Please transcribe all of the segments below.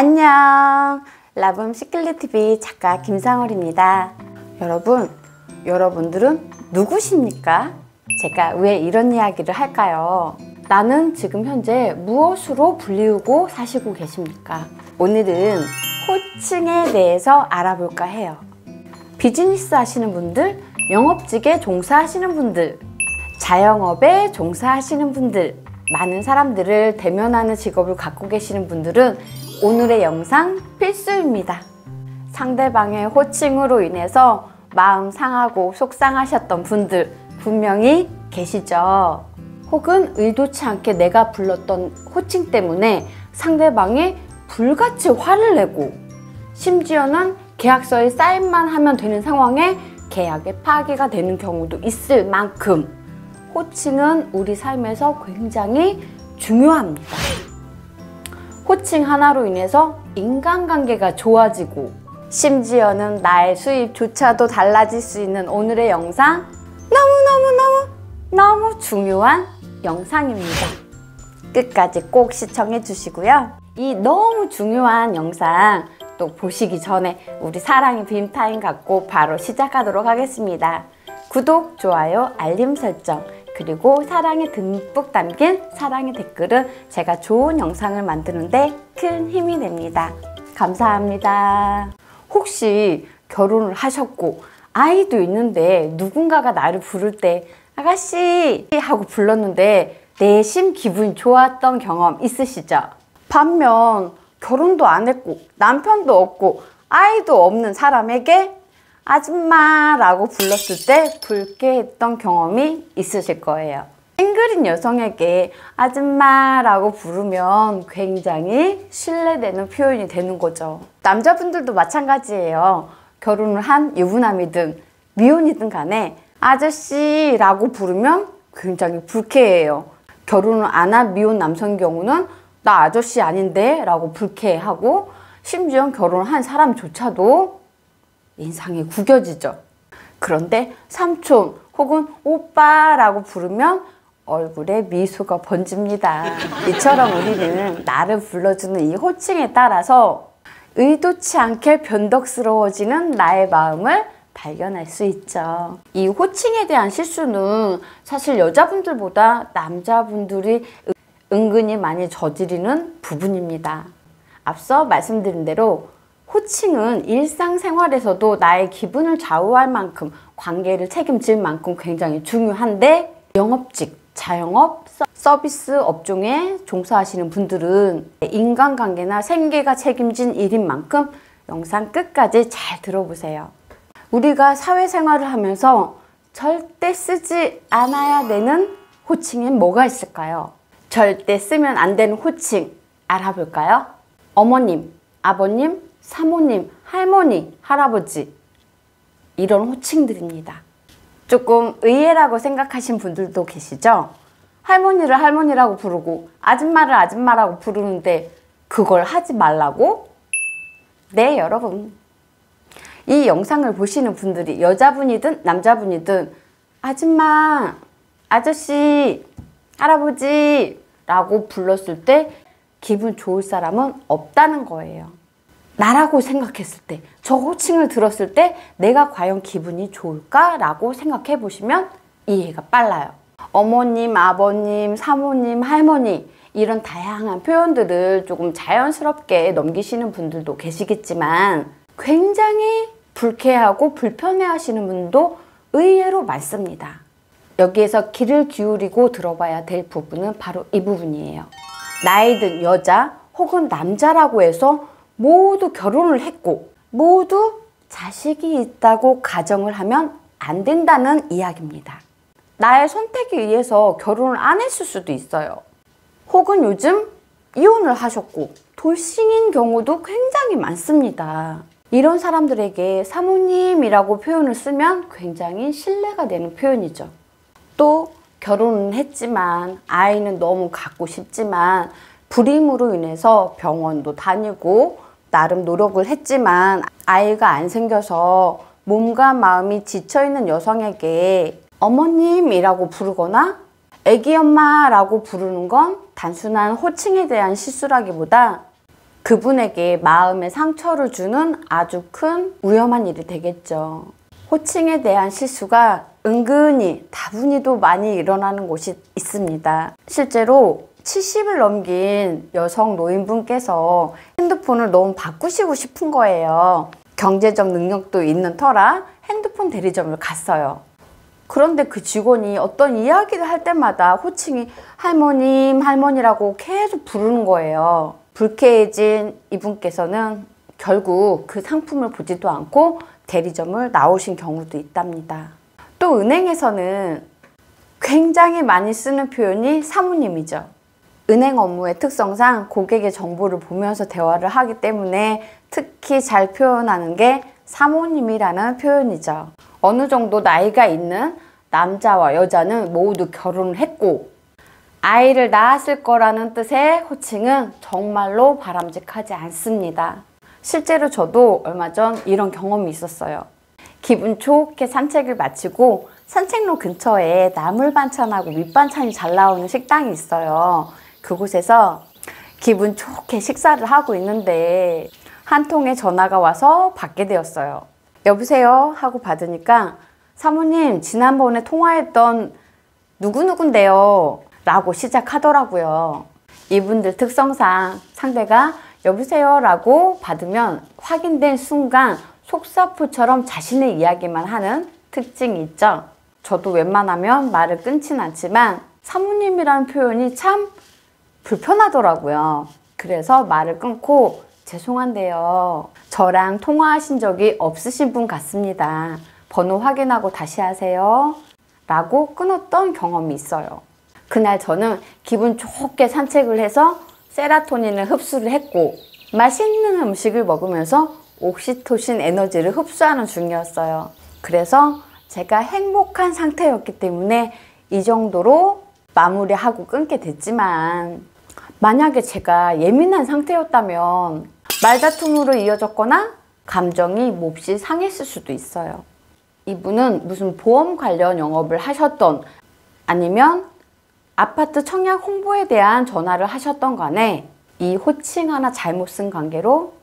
안녕, 라붐 시클릿TV 작가 김상월입니다. 여러분들은 누구십니까? 제가 왜 이런 이야기를 할까요? 나는 지금 현재 무엇으로 불리우고 사시고 계십니까? 오늘은 호칭에 대해서 알아볼까 해요. 비즈니스 하시는 분들, 영업직에 종사하시는 분들, 자영업에 종사하시는 분들, 많은 사람들을 대면하는 직업을 갖고 계시는 분들은 오늘의 영상 필수입니다. 상대방의 호칭으로 인해서 마음 상하고 속상하셨던 분들 분명히 계시죠? 혹은 의도치 않게 내가 불렀던 호칭 때문에 상대방이 불같이 화를 내고 심지어는 계약서에 사인만 하면 되는 상황에 계약의 파기가 되는 경우도 있을 만큼 호칭은 우리 삶에서 굉장히 중요합니다. 호칭 하나로 인해서 인간관계가 좋아지고 심지어는 나의 수입조차도 달라질 수 있는 오늘의 영상 너무 중요한 영상입니다. 끝까지 꼭 시청해 주시고요. 이 너무 중요한 영상 또 보시기 전에 우리 사랑의 빔타임 갖고 바로 시작하도록 하겠습니다. 구독, 좋아요, 알림 설정 그리고 사랑이 듬뿍 담긴 사랑의 댓글은 제가 좋은 영상을 만드는데 큰 힘이 됩니다. 감사합니다. 혹시 결혼을 하셨고 아이도 있는데 누군가가 나를 부를 때 아가씨 하고 불렀는데 내심 기분이 좋았던 경험 있으시죠? 반면 결혼도 안 했고 남편도 없고 아이도 없는 사람에게 아줌마라고 불렀을 때 불쾌했던 경험이 있으실 거예요. 싱글인 여성에게 아줌마라고 부르면 굉장히 신뢰되는 표현이 되는 거죠. 남자분들도 마찬가지예요. 결혼을 한 유부남이든 미혼이든 간에 아저씨라고 부르면 굉장히 불쾌해요. 결혼을 안 한 미혼 남성 경우는 나 아저씨 아닌데? 라고 불쾌해하고 심지어 결혼을 한 사람조차도 인상이 구겨지죠. 그런데 삼촌 혹은 오빠라고 부르면 얼굴에 미소가 번집니다. 이처럼 우리는 나를 불러주는 이 호칭에 따라서 의도치 않게 변덕스러워지는 나의 마음을 발견할 수 있죠. 이 호칭에 대한 실수는 사실 여자분들보다 남자분들이 은근히 많이 저지르는 부분입니다. 앞서 말씀드린 대로 호칭은 일상생활에서도 나의 기분을 좌우할 만큼 관계를 책임질 만큼 굉장히 중요한데 영업직, 자영업, 서비스 업종에 종사하시는 분들은 인간관계나 생계가 책임진 일인 만큼 영상 끝까지 잘 들어보세요. 우리가 사회생활을 하면서 절대 쓰지 않아야 되는 호칭엔 뭐가 있을까요? 절대 쓰면 안 되는 호칭 알아볼까요? 어머님, 아버님, 사모님, 할머니, 할아버지 이런 호칭들입니다. 조금 의외라고 생각하신 분들도 계시죠? 할머니를 할머니라고 부르고 아줌마를 아줌마라고 부르는데 그걸 하지 말라고? 네, 여러분. 이 영상을 보시는 분들이 여자분이든 남자분이든 아줌마, 아저씨, 할아버지 라고 불렀을 때 기분 좋을 사람은 없다는 거예요. 나라고 생각했을 때, 저 호칭을 들었을 때 내가 과연 기분이 좋을까라고 생각해 보시면 이해가 빨라요. 어머님, 아버님, 사모님, 할머니 이런 다양한 표현들을 조금 자연스럽게 넘기시는 분들도 계시겠지만 굉장히 불쾌하고 불편해하시는 분도 의외로 많습니다. 여기에서 귀를 기울이고 들어봐야 될 부분은 바로 이 부분이에요. 나이든 여자 혹은 남자라고 해서 모두 결혼을 했고 모두 자식이 있다고 가정을 하면 안 된다는 이야기입니다. 나의 선택에 의해서 결혼을 안 했을 수도 있어요. 혹은 요즘 이혼을 하셨고 돌싱인 경우도 굉장히 많습니다. 이런 사람들에게 사모님이라고 표현을 쓰면 굉장히 신뢰가 되는 표현이죠. 또 결혼은 했지만 아이는 너무 갖고 싶지만 불임으로 인해서 병원도 다니고 나름 노력을 했지만 아이가 안 생겨서 몸과 마음이 지쳐있는 여성에게 어머님이라고 부르거나 애기 엄마라고 부르는 건 단순한 호칭에 대한 실수라기보다 그분에게 마음의 상처를 주는 아주 큰 위험한 일이 되겠죠. 호칭에 대한 실수가 은근히 다분히도 많이 일어나는 곳이 있습니다. 실제로 70을 넘긴 여성 노인분께서 핸드폰을 너무 바꾸시고 싶은 거예요. 경제적 능력도 있는 터라 핸드폰 대리점을 갔어요. 그런데 그 직원이 어떤 이야기를 할 때마다 호칭이 할머님, 할머니라고 계속 부르는 거예요. 불쾌해진 이분께서는 결국 그 상품을 보지도 않고 대리점을 나오신 경우도 있답니다. 또 은행에서는 굉장히 많이 쓰는 표현이 사모님이죠. 은행 업무의 특성상 고객의 정보를 보면서 대화를 하기 때문에 특히 잘 표현하는 게 사모님이라는 표현이죠. 어느 정도 나이가 있는 남자와 여자는 모두 결혼을 했고 아이를 낳았을 거라는 뜻의 호칭은 정말로 바람직하지 않습니다. 실제로 저도 얼마 전 이런 경험이 있었어요. 기분 좋게 산책을 마치고 산책로 근처에 나물 반찬하고 밑반찬이 잘 나오는 식당이 있어요. 그곳에서 기분 좋게 식사를 하고 있는데 한 통의 전화가 와서 받게 되었어요. 여보세요? 하고 받으니까 사모님, 지난번에 통화했던 누구누군데요? 라고 시작하더라고요. 이분들 특성상 상대가 여보세요? 라고 받으면 확인된 순간 속사포처럼 자신의 이야기만 하는 특징이 있죠. 저도 웬만하면 말을 끊진 않지만 사모님이라는 표현이 참 불편하더라고요. 그래서 말을 끊고 죄송한데요. 저랑 통화하신 적이 없으신 분 같습니다. 번호 확인하고 다시 하세요. 라고 끊었던 경험이 있어요. 그날 저는 기분 좋게 산책을 해서 세라토닌을 흡수를 했고 맛있는 음식을 먹으면서 옥시토신 에너지를 흡수하는 중이었어요. 그래서 제가 행복한 상태였기 때문에 이 정도로 마무리하고 끊게 됐지만 만약에 제가 예민한 상태였다면 말다툼으로 이어졌거나 감정이 몹시 상했을 수도 있어요. 이분은 무슨 보험 관련 영업을 하셨던 아니면 아파트 청약 홍보에 대한 전화를 하셨던 간에 이 호칭 하나 잘못 쓴 관계로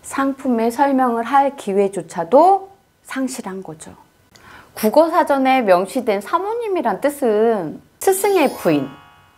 상품의 설명을 할 기회조차도 상실한 거죠. 국어사전에 명시된 사모님이란 뜻은 스승의 부인,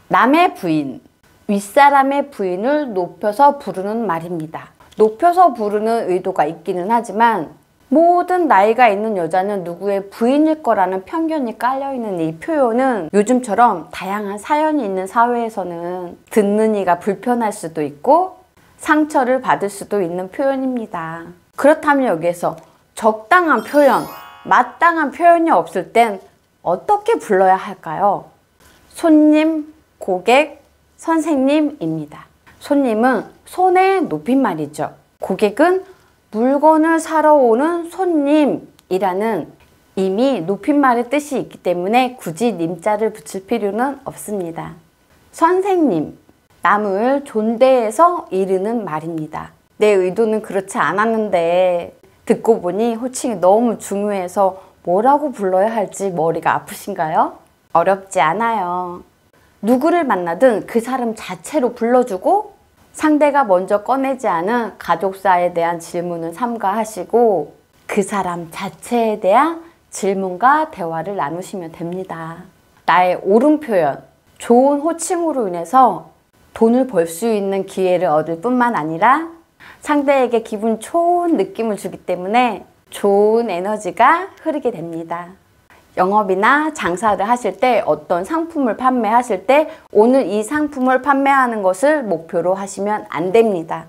남의 부인, 윗사람의 부인을 높여서 부르는 말입니다. 높여서 부르는 의도가 있기는 하지만 모든 나이가 있는 여자는 누구의 부인일 거라는 편견이 깔려있는 이 표현은 요즘처럼 다양한 사연이 있는 사회에서는 듣는 이가 불편할 수도 있고 상처를 받을 수도 있는 표현입니다. 그렇다면 여기에서 적당한 표현, 마땅한 표현이 없을 땐 어떻게 불러야 할까요? 손님, 고객, 선생님입니다. 손님은 손의 높임말이죠. 고객은 물건을 사러 오는 손님이라는 이미 높임말의 뜻이 있기 때문에 굳이 님자를 붙일 필요는 없습니다. 선생님, 남을 존대해서 이르는 말입니다. 내 의도는 그렇지 않았는데 듣고 보니 호칭이 너무 중요해서 뭐라고 불러야 할지 머리가 아프신가요? 어렵지 않아요. 누구를 만나든 그 사람 자체로 불러주고 상대가 먼저 꺼내지 않은 가족사에 대한 질문은 삼가하시고 그 사람 자체에 대한 질문과 대화를 나누시면 됩니다. 나의 옳은 표현, 좋은 호칭으로 인해서 돈을 벌 수 있는 기회를 얻을 뿐만 아니라 상대에게 기분 좋은 느낌을 주기 때문에 좋은 에너지가 흐르게 됩니다. 영업이나 장사를 하실 때 어떤 상품을 판매하실 때 오늘 이 상품을 판매하는 것을 목표로 하시면 안 됩니다.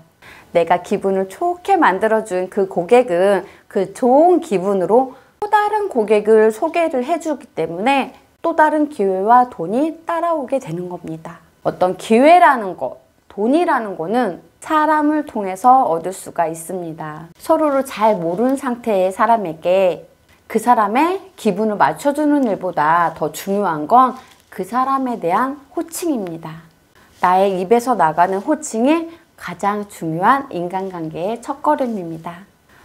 내가 기분을 좋게 만들어준 그 고객은 그 좋은 기분으로 또 다른 고객을 소개를 해주기 때문에 또 다른 기회와 돈이 따라오게 되는 겁니다. 어떤 기회라는 것, 돈이라는 거는 사람을 통해서 얻을 수가 있습니다. 서로를 잘 모르는 상태의 사람에게 그 사람의 기분을 맞춰주는 일보다 더 중요한 건 그 사람에 대한 호칭입니다. 나의 입에서 나가는 호칭이 가장 중요한 인간관계의 첫걸음입니다.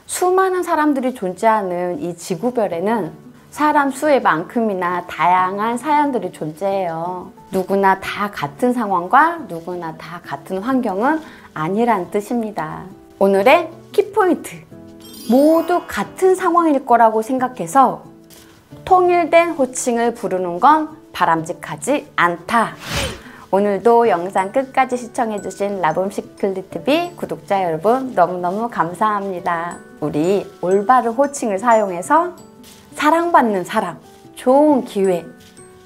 수많은 사람들이 존재하는 이 지구별에는 사람 수의 만큼이나 다양한 사연들이 존재해요. 누구나 다 같은 상황과 누구나 다 같은 환경은 아니란 뜻입니다. 오늘의 키포인트. 모두 같은 상황일 거라고 생각해서 통일된 호칭을 부르는 건 바람직하지 않다. 오늘도 영상 끝까지 시청해주신 라붐시클릿TV 구독자 여러분 너무너무 감사합니다. 우리 올바른 호칭을 사용해서 사랑받는 사람, 좋은 기회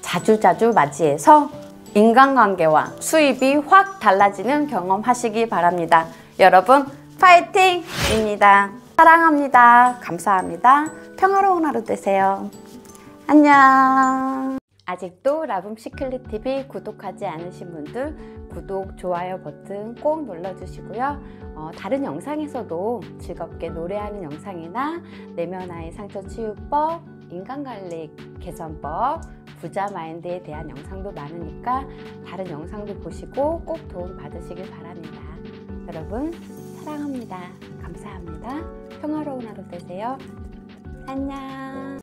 자주자주 맞이해서 인간관계와 수입이 확 달라지는 경험 하시기 바랍니다. 여러분 파이팅입니다. 사랑합니다. 감사합니다. 평화로운 하루 되세요. 안녕. 아직도 라붐시클릿TV 구독하지 않으신 분들 구독, 좋아요 버튼 꼭 눌러주시고요. 다른 영상에서도 즐겁게 노래하는 영상이나 내면화의 상처 치유법, 인간관리 개선법, 부자 마인드에 대한 영상도 많으니까 다른 영상도 보시고 꼭 도움 받으시길 바랍니다. 여러분 사랑합니다. 감사합니다. 평화로운 하루 되세요. 안녕.